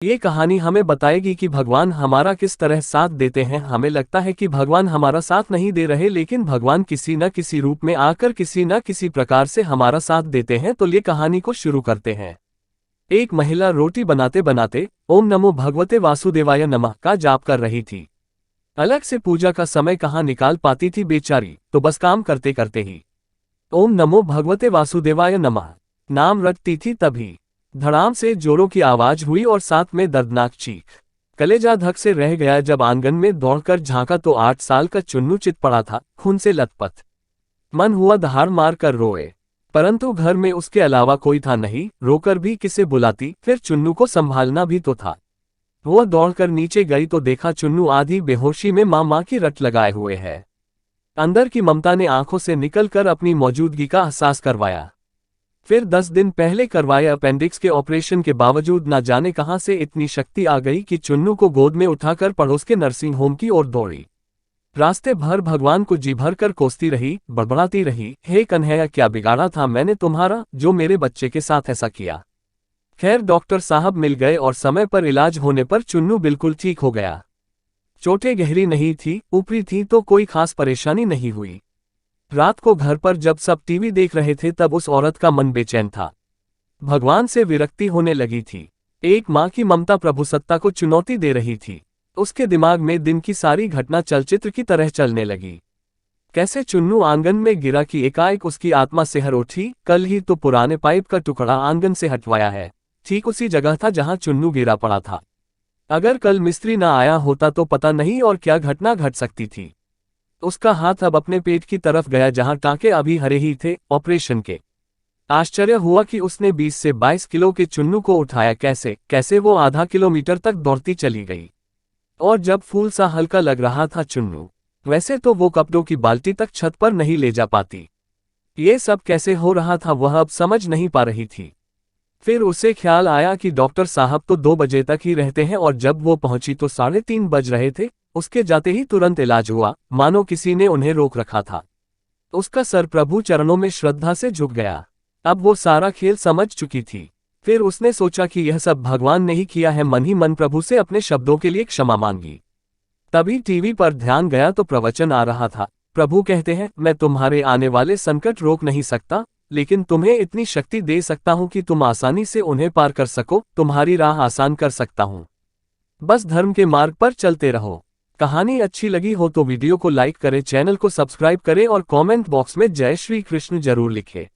ये कहानी हमें बताएगी कि भगवान हमारा किस तरह साथ देते हैं। हमें लगता है कि भगवान हमारा साथ नहीं दे रहे, लेकिन भगवान किसी न किसी रूप में आकर किसी न किसी प्रकार से हमारा साथ देते हैं। तो ये कहानी को शुरू करते हैं। एक महिला रोटी बनाते बनाते ओम नमो भगवते वासुदेवाय नमः का जाप कर रही थी। अलग से पूजा का समय कहाँ निकाल पाती थी बेचारी, तो बस काम करते करते ही ओम नमो भगवते वासुदेवाय नमः नाम रटती थी। तभी धड़ाम से जोरों की आवाज हुई और साथ में दर्दनाक चीख। कलेजा धक से रह गया जब आंगन में दौड़कर झांका तो 8 साल का चुन्नू चित पड़ा था, खून से लथपथ। मन हुआ दहाड़ मार कर रोए, परंतु घर में उसके अलावा कोई था नहीं। रोकर भी किसे बुलाती, फिर चुन्नू को संभालना भी तो था। वह दौड़कर नीचे गई तो देखा चुन्नू आधी बेहोशी में माँ की रट लगाए हुए है। अंदर की ममता ने आंखों से निकलकर अपनी मौजूदगी का एहसास करवाया। फिर 10 दिन पहले करवाए अपेंडिक्स के ऑपरेशन के बावजूद न जाने कहां से इतनी शक्ति आ गई कि चुन्नू को गोद में उठाकर पड़ोस के नर्सिंग होम की ओर दौड़ी। रास्ते भर भगवान को जी भर कर कोसती रही, बड़बड़ाती रही, हे कन्हैया क्या बिगाड़ा था मैंने तुम्हारा, जो मेरे बच्चे के साथ ऐसा किया। खैर डॉक्टर साहब मिल गए और समय पर इलाज होने पर चुन्नू बिल्कुल ठीक हो गया। चोटें गहरी नहीं थी, ऊपरी थी तो कोई खास परेशानी नहीं हुई। रात को घर पर जब सब टीवी देख रहे थे तब उस औरत का मन बेचैन था। भगवान से विरक्ति होने लगी थी। एक माँ की ममता प्रभुसत्ता को चुनौती दे रही थी। उसके दिमाग में दिन की सारी घटना चलचित्र की तरह चलने लगी। कैसे चुन्नू आंगन में गिरा कि एकाएक उसकी आत्मा सिहर उठी। कल ही तो पुराने पाइप का टुकड़ा आंगन से हटवाया है, ठीक उसी जगह था जहां चुन्नू गिरा पड़ा था। अगर कल मिस्त्री न आया होता तो पता नहीं और क्या घटना घट सकती थी। उसका हाथ अब अपने पेट की तरफ गया जहां टाँके अभी हरे ही थे, ऑपरेशन के। आश्चर्य हुआ कि उसने 20 से 22 किलो के चुन्नू को उठाया कैसे वो आधा किलोमीटर तक दौड़ती चली गई। और जब फूल सा हल्का लग रहा था चुन्नू, वैसे तो वो कपड़ों की बाल्टी तक छत पर नहीं ले जा पाती। ये सब कैसे हो रहा था वह अब समझ नहीं पा रही थी। फिर उसे ख्याल आया कि डॉक्टर साहब तो 2 बजे तक ही रहते हैं और जब वो पहुंची तो 3:30 बज रहे थे। उसके जाते ही तुरंत इलाज हुआ, मानो किसी ने उन्हें रोक रखा था। उसका सर प्रभु चरणों में श्रद्धा से झुक गया। अब वो सारा खेल समझ चुकी थी। फिर उसने सोचा कि यह सब भगवान ने ही किया है। मन ही मन प्रभु से अपने शब्दों के लिए क्षमा मांगी। तभी टीवी पर ध्यान गया तो प्रवचन आ रहा था। प्रभु कहते हैं, मैं तुम्हारे आने वाले संकट रोक नहीं सकता, लेकिन तुम्हें इतनी शक्ति दे सकता हूं कि तुम आसानी से उन्हें पार कर सको। तुम्हारी राह आसान कर सकता हूं, बस धर्म के मार्ग पर चलते रहो। कहानी अच्छी लगी हो तो वीडियो को लाइक करें, चैनल को सब्सक्राइब करें और कमेंट बॉक्स में जय श्री कृष्ण जरूर लिखें।